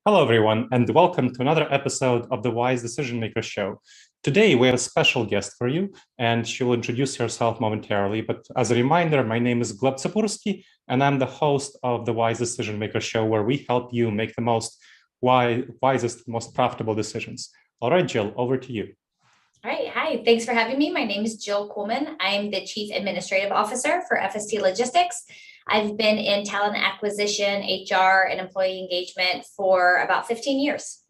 Hello, everyone, and welcome to another episode of the Wise Decision Maker Show. Today, we have a special guest for you, and she will introduce herself momentarily. But as a reminder, my name is Gleb Tsipursky, and I'm the host of the Wise Decision Maker Show, where we help you make the wisest, most profitable decisions. All right, Jill, over to you. All right. Hi. Thanks for having me. My name is Jill Kuhlman. I'm the Chief Administrative Officer for FST Logistics. I've been in talent acquisition, HR, and employee engagement for about 15 years.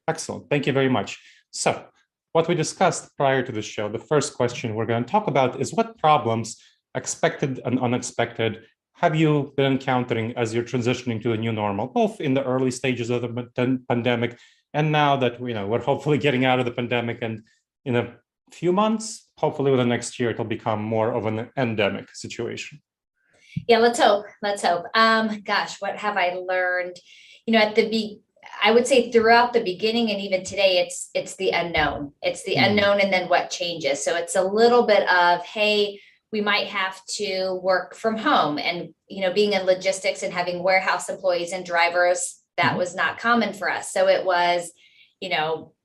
Excellent. Thank you very much. So, what we discussed prior to the show, the first question we're going to talk about is what problems, expected and unexpected, have you been encountering as you're transitioning to the new normal, both in the early stages of the pandemic and now that we're hopefully getting out of the pandemic, and in a few months, hopefully within the next year, it'll become more of an endemic situation. Yeah, let's hope. Gosh, what have I learned? I would say throughout the beginning and even today, it's the unknown. It's the unknown and then what changes. So it's a little bit of, hey, we might have to work from home, and being in logistics and having warehouse employees and drivers, that was not common for us. So it was,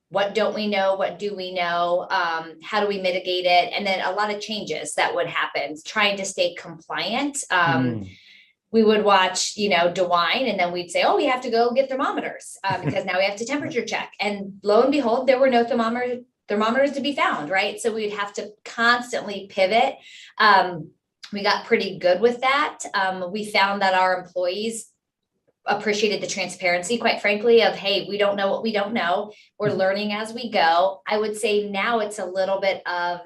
what don't we know? What do we know? How do we mitigate it? And then a lot of changes that would happen, trying to stay compliant. We would watch, DeWine, and then we'd say, oh, we have to go get thermometers because now we have to temperature check. And lo and behold, there were no thermometers to be found, right? So we'd have to constantly pivot. We got pretty good with that. We found that our employees appreciated the transparency, quite frankly, of, hey, we don't know what we don't know. We're learning as we go. I would say now it's a little bit of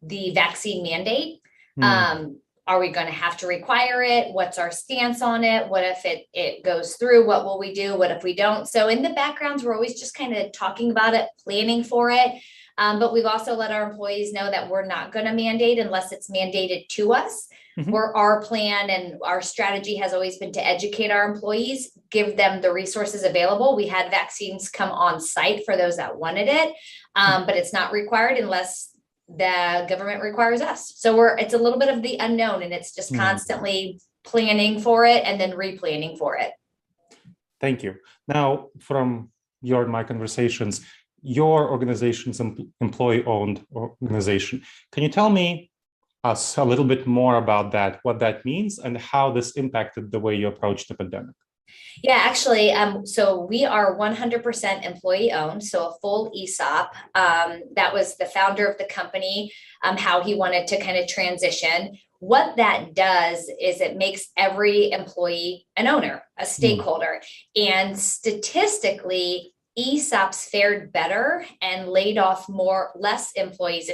the vaccine mandate. Are we going to have to require it? What's our stance on it? What if it goes through? What will we do? What if we don't? So in the backgrounds, we're always just kind of talking about it, planning for it. But we've also let our employees know that we're not going to mandate unless it's mandated to us. Where our plan and our strategy has always been to educate our employees, give them the resources available. We had vaccines come on site for those that wanted it, but it's not required unless the government requires us. So it's a little bit of the unknown, and it's just constantly planning for it and then replanning for it. Thank you. Now, from your and my conversations, your organization's employee-owned organization. Can you tell us a little bit more about that, what that means, and how this impacted the way you approach the pandemic? Yeah, actually, so we are 100% employee owned, so a full ESOP. That was the founder of the company, how he wanted to kind of transition. What that does is it makes every employee an owner, a stakeholder. And statistically, ESOPs fared better and laid off less employees,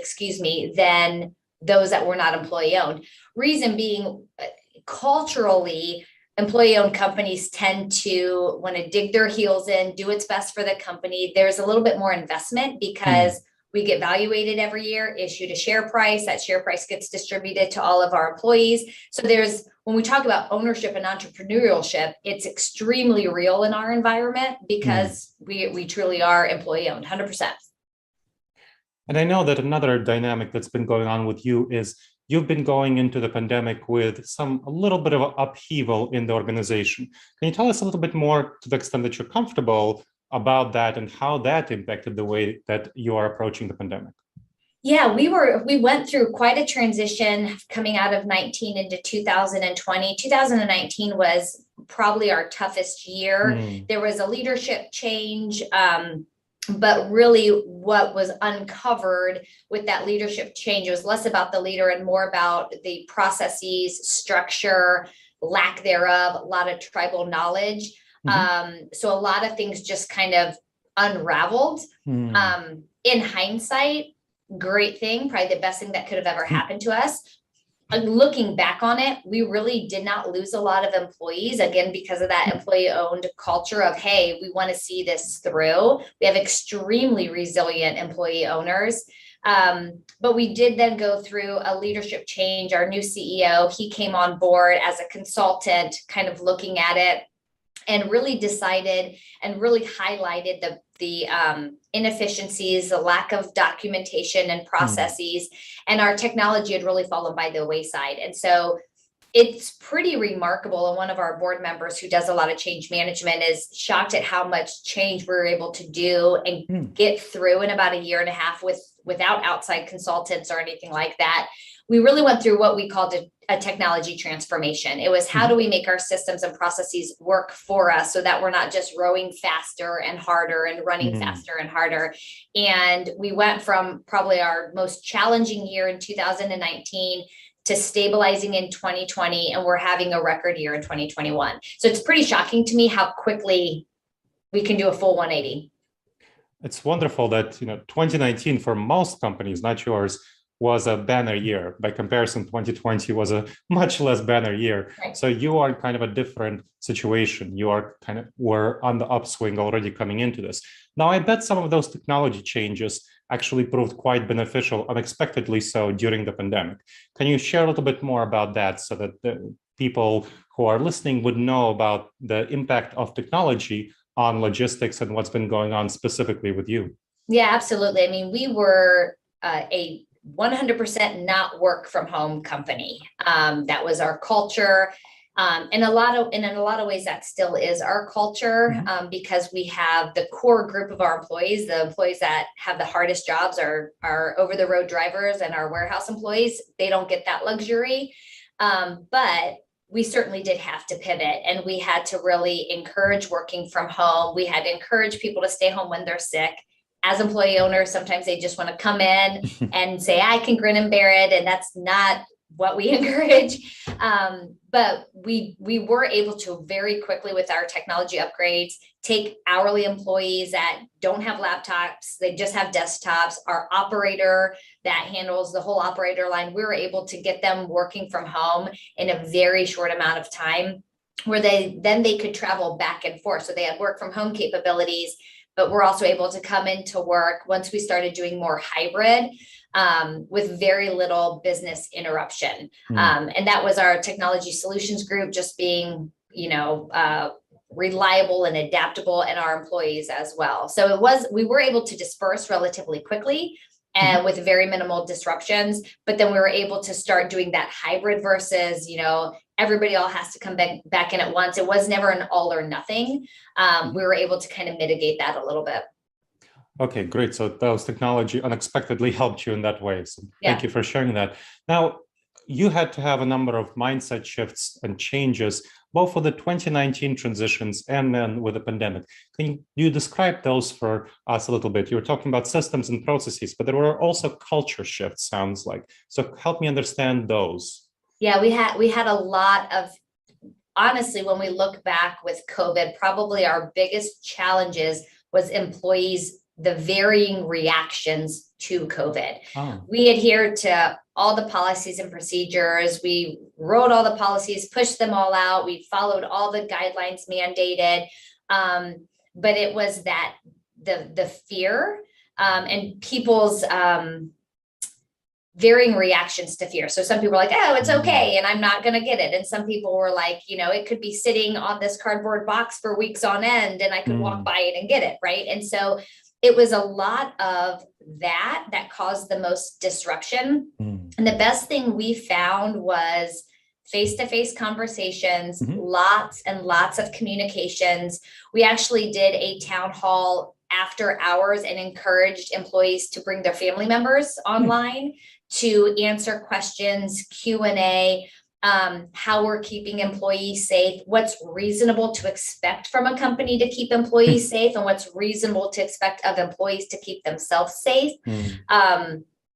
than those that were not employee owned. Reason being, culturally, employee owned companies tend to want to dig their heels in, do what's best for the company. There's a little bit more investment because we get valuated every year, issued a share price. That share price gets distributed to all of our employees. So when we talk about ownership and entrepreneurship, it's extremely real in our environment because we truly are employee owned, 100%. And I know that another dynamic that's been going on with you is you've been going into the pandemic with a little bit of an upheaval in the organization. Can you tell us a little bit more, to the extent that you're comfortable, about that and how that impacted the way that you are approaching the pandemic? Yeah, we went through quite a transition coming out of 19 into 2020. 2019 was probably our toughest year. There was a leadership change. But really what was uncovered with that leadership change was less about the leader and more about the processes, structure, lack thereof, a lot of tribal knowledge. So a lot of things just kind of unraveled. In hindsight, great thing, probably the best thing that could have ever happened to us. Looking back on it, we really did not lose a lot of employees, again, because of that employee-owned culture of, hey, we want to see this through. We have extremely resilient employee owners. But we did then go through a leadership change. Our new CEO, he came on board as a consultant, kind of looking at it, and really decided and really highlighted the inefficiencies, the lack of documentation and processes, and our technology had really fallen by the wayside. And so It's pretty remarkable. And one of our board members who does a lot of change management is shocked at how much change we were able to do and get through in about a year and a half without outside consultants or anything like that. We really went through what we called a technology transformation. It was how do we make our systems and processes work for us so that we're not just rowing faster and harder and running faster and harder. And we went from probably our most challenging year in 2019 to stabilizing in 2020, and we're having a record year in 2021. So it's pretty shocking to me how quickly we can do a full 180. It's wonderful that 2019 for most companies, not yours, was a banner year. By comparison, 2020 was a much less banner year. Right. So you are kind of a different situation. You are were on the upswing already coming into this. Now, I bet some of those technology changes actually proved quite beneficial, unexpectedly so, during the pandemic. Can you share a little bit more about that so that the people who are listening would know about the impact of technology on logistics and what's been going on specifically with you? Yeah, absolutely. I mean, we were a 100% not work from home company. That was our culture. And in a lot of ways, that still is our culture, because we have the core group of our employees. The employees that have the hardest jobs are over the road drivers and our warehouse employees. They don't get that luxury. But we certainly did have to pivot, and we had to really encourage working from home. We had to encourage people to stay home when they're sick. As employee owners, sometimes they just want to come in and say, I can grin and bear it. And that's not what we encourage. But we were able to very quickly, with our technology upgrades, take hourly employees that don't have laptops, they just have desktops. Our operator that handles the whole operator line, we were able to get them working from home in a very short amount of time, where they could travel back and forth. So they had work from home capabilities, but we're also able to come into work once we started doing more hybrid, with very little business interruption. And that was our technology solutions group, just being, reliable and adaptable, and our employees as well. So we were able to disperse relatively quickly and with very minimal disruptions, but then we were able to start doing that hybrid versus, everybody all has to come back in at once. It was never an all or nothing. We were able to kind of mitigate that a little bit. Okay, great. So those technology unexpectedly helped you in that way. So thank you for sharing that. Now, you had to have a number of mindset shifts and changes, both for the 2019 transitions and then with the pandemic. Can you describe those for us a little bit? You were talking about systems and processes, but there were also culture shifts, sounds like. So help me understand those. Yeah, we had a lot of, honestly, when we look back with COVID, probably our biggest challenges was employees, the varying reactions to COVID. We adhered to all the policies and procedures. We wrote all the policies, pushed them all out. We followed all the guidelines mandated. But it was that the fear and people's varying reactions to fear. So some people are like, oh, it's okay, and I'm not going to get it. And some people were like, it could be sitting on this cardboard box for weeks on end, and I could walk by it and get it, right? And so it was a lot of that caused the most disruption. And the best thing we found was face-to-face conversations, lots and lots of communications. We actually did a town hall after hours and encouraged employees to bring their family members online to answer questions, Q&A, how we're keeping employees safe, what's reasonable to expect from a company to keep employees safe, and what's reasonable to expect of employees to keep themselves safe.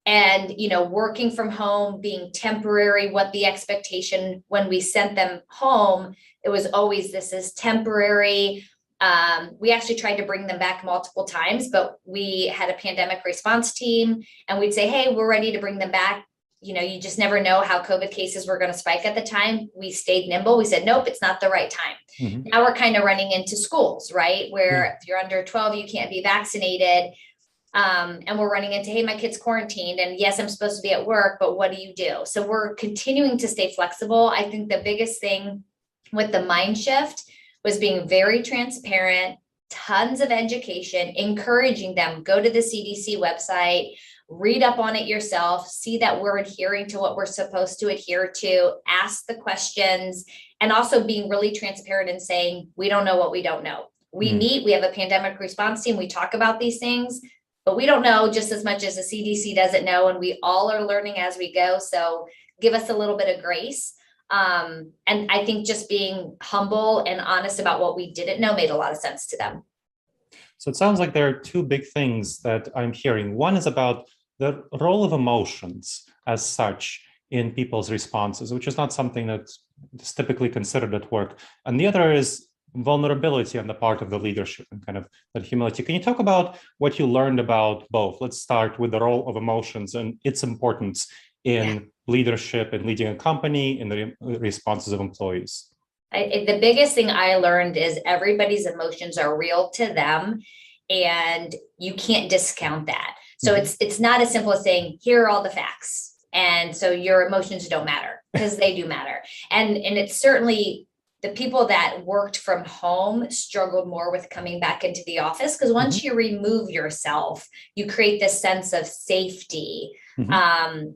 And, working from home being temporary, what the expectation when we sent them home, it was always, this is temporary. We actually tried to bring them back multiple times, but we had a pandemic response team, and we'd say, hey, we're ready to bring them back. You just never know how COVID cases were going to spike at the time. We stayed nimble. We said, nope, it's not the right time. Now we're kind of running into schools, right? Where if you're under 12, you can't be vaccinated. And we're running into, hey, my kid's quarantined, and yes, I'm supposed to be at work, but what do you do? So we're continuing to stay flexible. I think the biggest thing with the mind shift was being very transparent, tons of education, encouraging them, go to the CDC website, read up on it yourself, see that we're adhering to what we're supposed to adhere to, ask the questions, and also being really transparent and saying, we don't know what we don't know. We meet, we have a pandemic response team, we talk about these things, but we don't know just as much as the CDC doesn't know, and we all are learning as we go. So give us a little bit of grace. And I think just being humble and honest about what we didn't know made a lot of sense to them. So it sounds like there are two big things that I'm hearing. One is about the role of emotions as such in people's responses, which is not something that is typically considered at work. And the other is vulnerability on the part of the leadership and kind of that humility. Can you talk about what you learned about both? Let's start with the role of emotions and its importance in leadership and leading a company, in the responses of employees. The biggest thing I learned is everybody's emotions are real to them, and you can't discount that. So it's not as simple as saying, here are all the facts, and so your emotions don't matter, because they do matter. And it's certainly the people that worked from home struggled more with coming back into the office, because once you remove yourself, you create this sense of safety,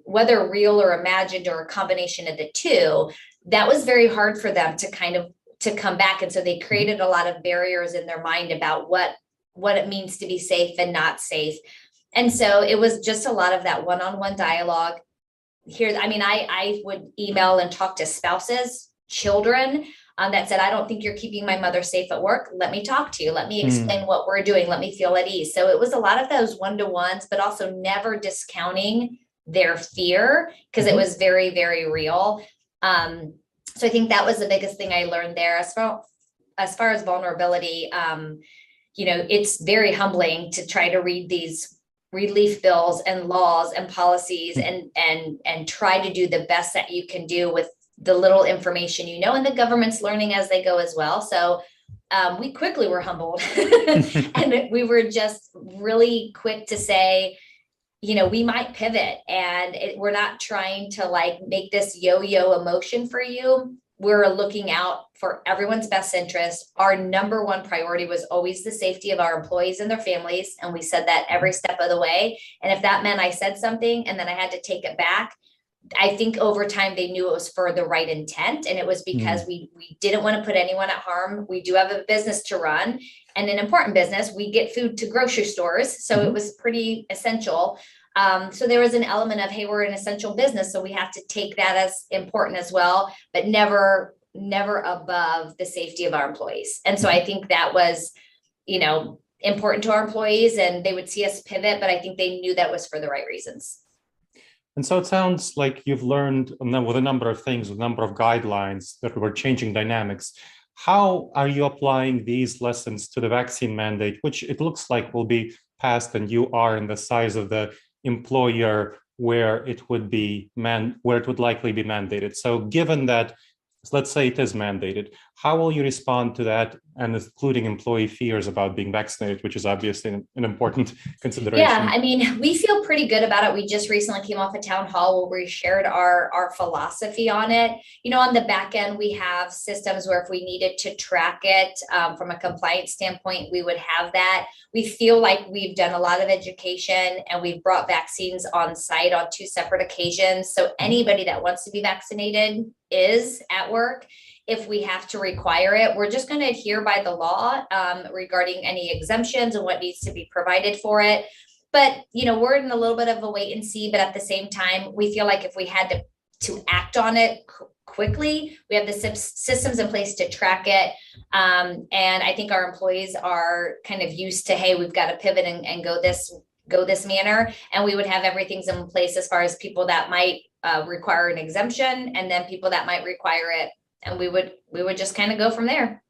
whether real or imagined or a combination of the two. That was very hard for them to come back. And so they created a lot of barriers in their mind about what it means to be safe and not safe. And so it was just a lot of that one-on-one dialogue. I would email and talk to spouses, children, that said, I don't think you're keeping my mother safe at work. Let me talk to you. Let me explain what we're doing. Let me feel at ease. So it was a lot of those one-to-ones, but also never discounting their fear, because it was very, very real. So I think that was the biggest thing I learned there. As far as vulnerability, it's very humbling to try to read these relief bills and laws and policies and try to do the best that you can do with the little information, and the government's learning as they go as well. So we quickly were humbled and we were just really quick to say, we might pivot, and we're not trying to make this yo-yo emotion for you. We're looking out for everyone's best interest. Our number one priority was always the safety of our employees and their families. And we said that every step of the way. And if that meant I said something and then I had to take it back, I think over time they knew it was for the right intent. And it was because we didn't want to put anyone at harm. We do have a business to run, and an important business. We get food to grocery stores. So it was pretty essential. So there was an element of, hey, we're an essential business, so we have to take that as important as well, but never above the safety of our employees. And so I think that was, important to our employees, and they would see us pivot, but I think they knew that was for the right reasons. And so it sounds like you've learned with a number of things, with a number of guidelines that were changing dynamics. How are you applying these lessons to the vaccine mandate, which it looks like will be passed, and you are in the size of the employer where it would likely be mandated? So given that, let's say it is mandated, how will you respond to that, and including employee fears about being vaccinated, which is obviously an important consideration? Yeah, we feel pretty good about it. We just recently came off a town hall where we shared our philosophy on it. On the back end, we have systems where if we needed to track it from a compliance standpoint, we would have that. We feel like we've done a lot of education, and we've brought vaccines on site on 2 separate occasions. So anybody that wants to be vaccinated is at work. If we have to require it, we're just going to adhere by the law regarding any exemptions and what needs to be provided for it. But, we're in a little bit of a wait and see, but at the same time, we feel like if we had to act on it quickly, we have the systems in place to track it. And I think our employees are kind of used to, hey, we've got to pivot and go this manner. And we would have everything in place as far as people that might require an exemption, and then people that might require it. And we would just kind of go from there.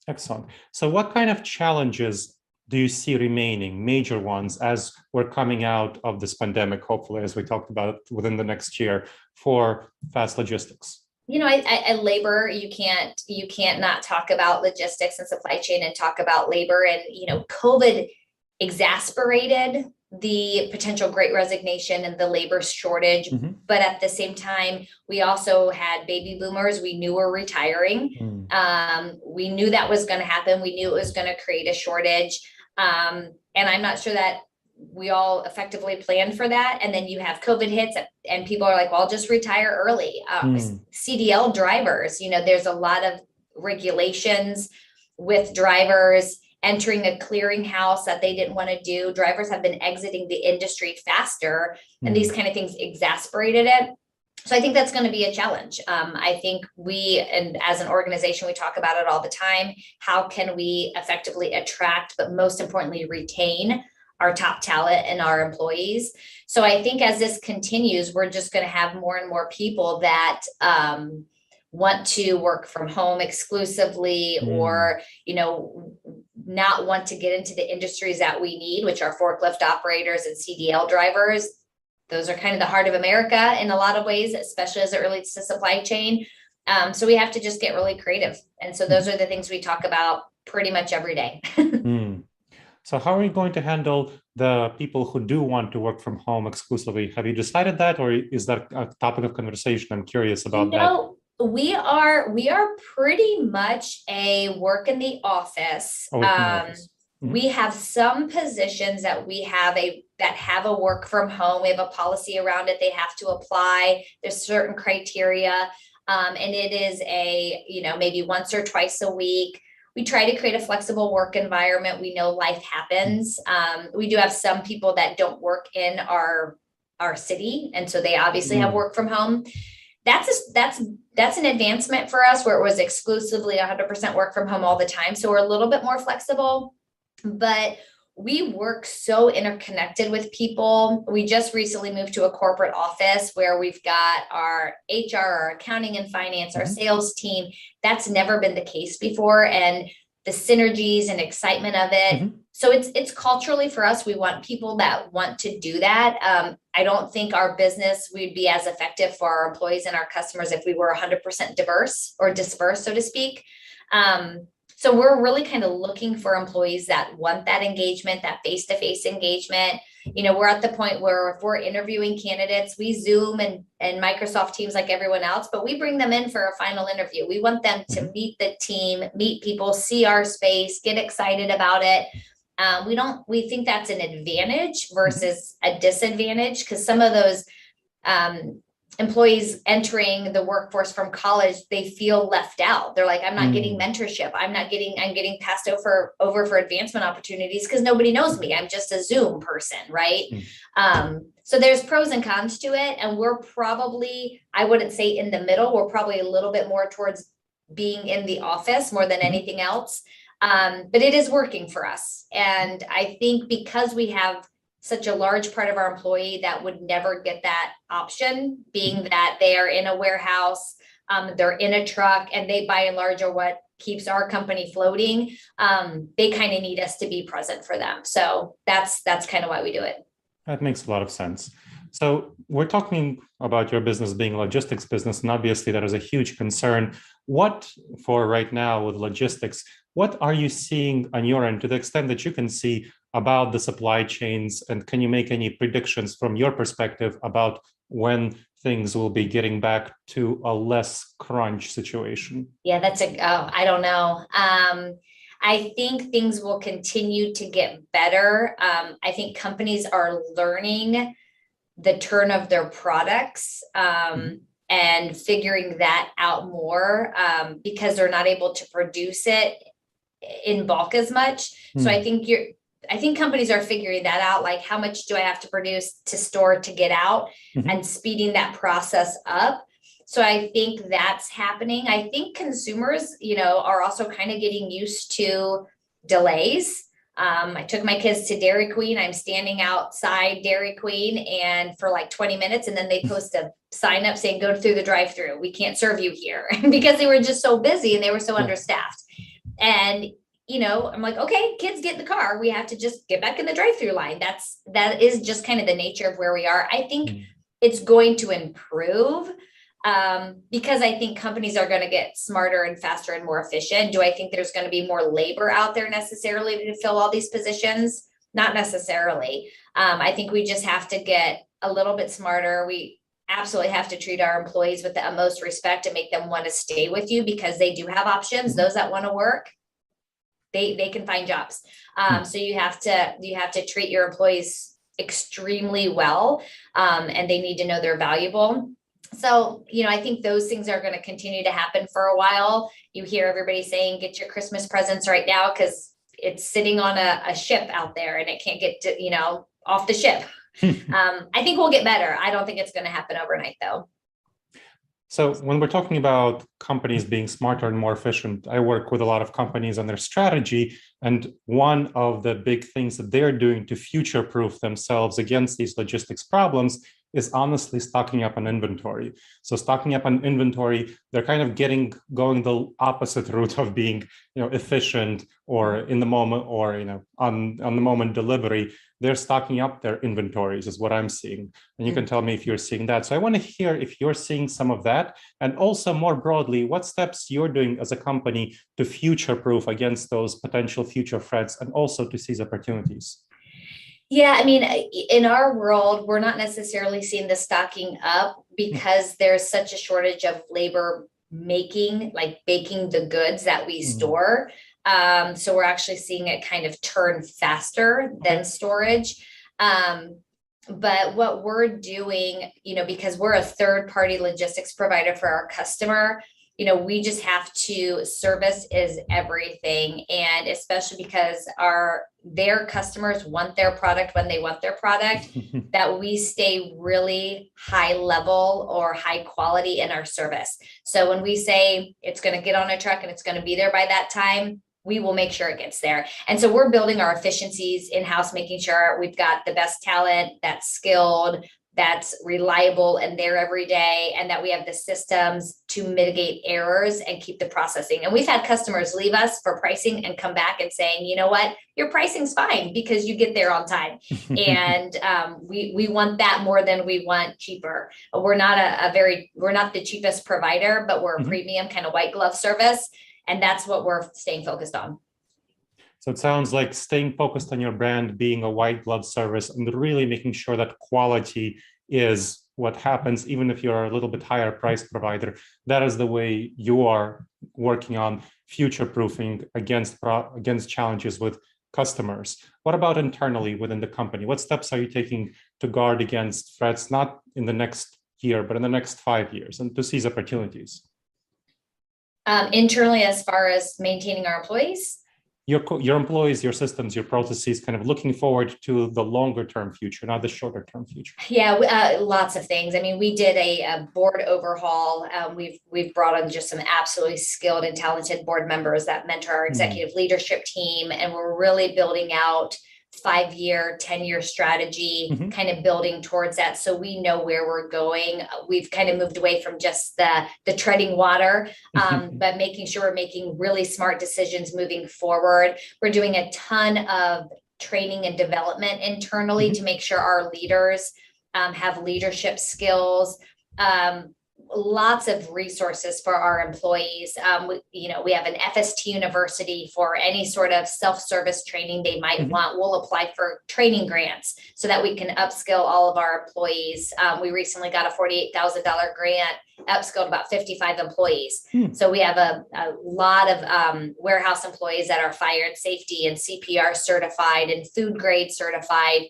Excellent. So what kind of challenges do you see remaining, major ones, as we're coming out of this pandemic, hopefully, as we talked about within the next year, for fast logistics? I labor, you can't not talk about logistics and supply chain and talk about labor. And, COVID exacerbated the potential great resignation and the labor shortage. But at the same time, we also had baby boomers we knew were retiring. We knew that was going to happen. We knew it was going to create a shortage. And I'm not sure that we all effectively planned for that. And then you have COVID hits and people are like, well, I'll just retire early. CDL drivers, there's a lot of regulations with drivers entering a clearinghouse that they didn't want to do. Drivers have been exiting the industry faster, and these kind of things exasperated it. So I think that's going to be a challenge. I think and as an organization, we talk about it all the time. How can we effectively attract, but most importantly, retain our top talent and our employees? So I think as this continues, we're just going to have more and more people that want to work from home exclusively, or, not want to get into the industries that we need, which are forklift operators and CDL drivers. Those are kind of the heart of America in a lot of ways, especially as it relates to supply chain. So we have to just get really creative. And so those are the things we talk about pretty much every day. So how are you going to handle the people who do want to work from home exclusively? Have you decided that, or is that a topic of conversation? I'm curious about that. We are pretty much a work in the office. We have some positions that have a work from home. We have a policy around it. They have to apply. There's certain criteria. And it is maybe once or twice a week. We try to create a flexible work environment. We know life happens. We do have some people that don't work in our city. And so they obviously have work from home. That's an advancement for us, where it was exclusively 100% work from home all the time. So we're a little bit more flexible, but we work so interconnected with people. We just recently moved to a corporate office where we've got our HR, our accounting and finance, our sales team. That's never been the case before. And the synergies and excitement of it. So it's culturally, for us, we want people that want to do that. I don't think our business would be as effective for our employees and our customers if we were 100% diverse or dispersed, so to speak. So we're really kind of looking for employees that want that engagement, that face-to-face engagement. We're at the point where if we're interviewing candidates, we Zoom and Microsoft Teams like everyone else, but we bring them in for a final interview. We want them to meet the team, meet people, see our space, get excited about it. We think that's an advantage versus a disadvantage, because some of those employees entering the workforce from college, they feel left out. They're like, I'm not getting mentorship. I'm getting passed over for advancement opportunities because nobody knows me. I'm just a Zoom person, right? So there's pros and cons to it. And we're probably, I wouldn't say in the middle, we're probably a little bit more towards being in the office more than anything else. But it is working for us. And I think because we have such a large part of our employee that would never get that option, being that they are in a warehouse, they're in a truck, and they by and large are what keeps our company floating. They kind of need us to be present for them. So that's kind of why we do it. That makes a lot of sense. So we're talking about your business being a logistics business, and obviously that is a huge concern. What, for right now with logistics, what are you seeing on your end, to the extent that you can see, about the supply chains? And can you make any predictions from your perspective about when things will be getting back to a less crunch situation? Yeah, I don't know. I think things will continue to get better. I think companies are learning the turn of their products and figuring that out more because they're not able to produce it in bulk as much. So I think companies are figuring that out, like how much do I have to produce to store to get out, and speeding that process up. So I think that's happening. I think consumers, are also kind of getting used to delays. I took my kids to Dairy Queen. I'm standing outside Dairy Queen and for like 20 minutes, and then they post a sign up saying, go through the drive-through. We can't serve you here because they were just so busy and they were so understaffed. And, I'm like, okay, kids, get in the car. We have to just get back in the drive-through line. That is just kind of the nature of where we are. I think it's going to improve because I think companies are going to get smarter and faster and more efficient. Do I think there's going to be more labor out there necessarily to fill all these positions? Not necessarily. I think we just have to get a little bit smarter. We absolutely have to treat our employees with the utmost respect and make them want to stay with you, because they do have options. Those that want to work, they can find jobs. So you have to treat your employees extremely well, and they need to know they're valuable. So, I think those things are going to continue to happen for a while. You hear everybody saying, get your Christmas presents right now, because it's sitting on a ship out there and it can't get to, off the ship. I think we'll get better. I don't think it's going to happen overnight, though. So when we're talking about companies being smarter and more efficient, I work with a lot of companies on their strategy. And one of the big things that they're doing to future-proof themselves against these logistics problems is honestly stocking up on inventory. So stocking up on inventory, they're kind of going the opposite route of being, efficient or in the moment, or on the moment delivery. They're stocking up their inventories is what I'm seeing. And you can tell me if you're seeing that. So I want to hear if you're seeing some of that, and also more broadly, what steps you're doing as a company to future-proof against those potential future threats and also to seize opportunities. Yeah, I mean, in our world, we're not necessarily seeing the stocking up because there's such a shortage of labor baking the goods that we store. So we're actually seeing it kind of turn faster than storage. But what we're doing, because we're a third-party logistics provider for our customer, we just have to, service is everything. And especially because their customers want their product when they want their product, that we stay really high level or high quality in our service. So when we say it's going to get on a truck and it's going to be there by that time, we will make sure it gets there. And so we're building our efficiencies in-house, making sure we've got the best talent that's skilled, that's reliable and there every day, and that we have the systems to mitigate errors and keep the processing. And we've had customers leave us for pricing and come back and saying, you know what, your pricing's fine because you get there on time. And we want that more than we want cheaper. We're not we're not the cheapest provider, but we're a premium kind of white glove service. And that's what we're staying focused on. So it sounds like staying focused on your brand, being a white glove service, and really making sure that quality is what happens, even if you're a little bit higher price provider. That is the way you are working on future-proofing against challenges with customers. What about internally within the company? What steps are you taking to guard against threats, not in the next year, but in the next 5 years, and to seize opportunities? Internally, as far as maintaining our employees? Your employees, your systems, your processes, kind of looking forward to the longer term future, not the shorter term future. Yeah, lots of things. I mean, we did a board overhaul. We've brought on just some absolutely skilled and talented board members that mentor our executive leadership team, and we're really building out 5-year, 10-year strategy, kind of building towards that. So we know where we're going. We've kind of moved away from just the treading water, but making sure we're making really smart decisions moving forward. We're doing a ton of training and development internally to make sure our leaders have leadership skills. Lots of resources for our employees. We have an FST university for any sort of self-service training they might want. We'll apply for training grants so that we can upskill all of our employees. We recently got a $48,000 grant, upskilled about 55 employees. So we have a lot of warehouse employees that are fire and safety and CPR certified and food grade certified.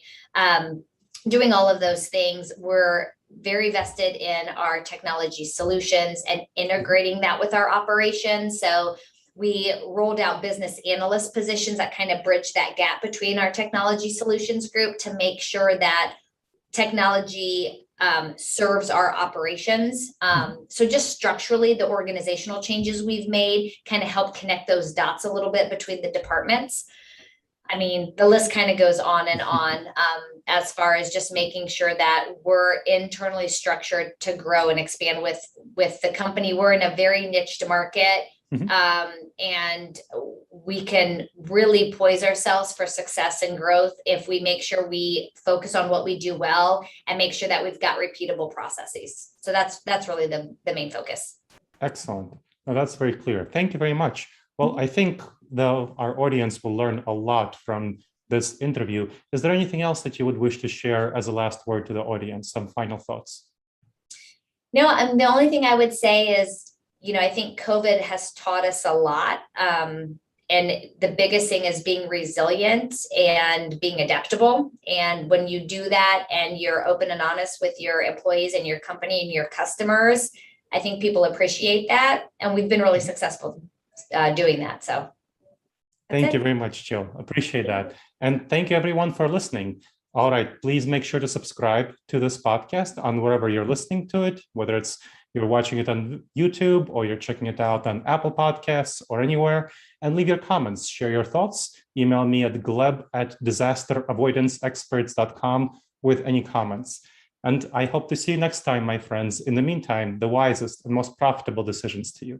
Doing all of those things, we're very vested in our technology solutions and integrating that with our operations. So we rolled out business analyst positions that kind of bridge that gap between our technology solutions group to make sure that technology serves our operations. So just structurally, the organizational changes we've made kind of help connect those dots a little bit between the departments. I mean, the list kind of goes on and on as far as just making sure that we're internally structured to grow and expand with the company. We're in a very niched market, and we can really poise ourselves for success and growth if we make sure we focus on what we do well and make sure that we've got repeatable processes. So that's really the main focus. Excellent. Now that's very clear. Thank you very much. Well, I think our audience will learn a lot from this interview. Is there anything else that you would wish to share as a last word to the audience? Some final thoughts? No, the only thing I would say is, I think COVID has taught us a lot. the biggest thing is being resilient and being adaptable. And when you do that and you're open and honest with your employees and your company and your customers, I think people appreciate that. And we've been really successful doing that. So thank you very much, Jill. Appreciate that. And thank you everyone for listening. All right, please make sure to subscribe to this podcast on wherever you're listening to it, whether it's you're watching it on YouTube or you're checking it out on Apple Podcasts or anywhere, and leave your comments, share your thoughts. Email me at gleb@disasteravoidanceexperts.com with any comments. And I hope to see you next time, my friends. In the meantime, the wisest and most profitable decisions to you.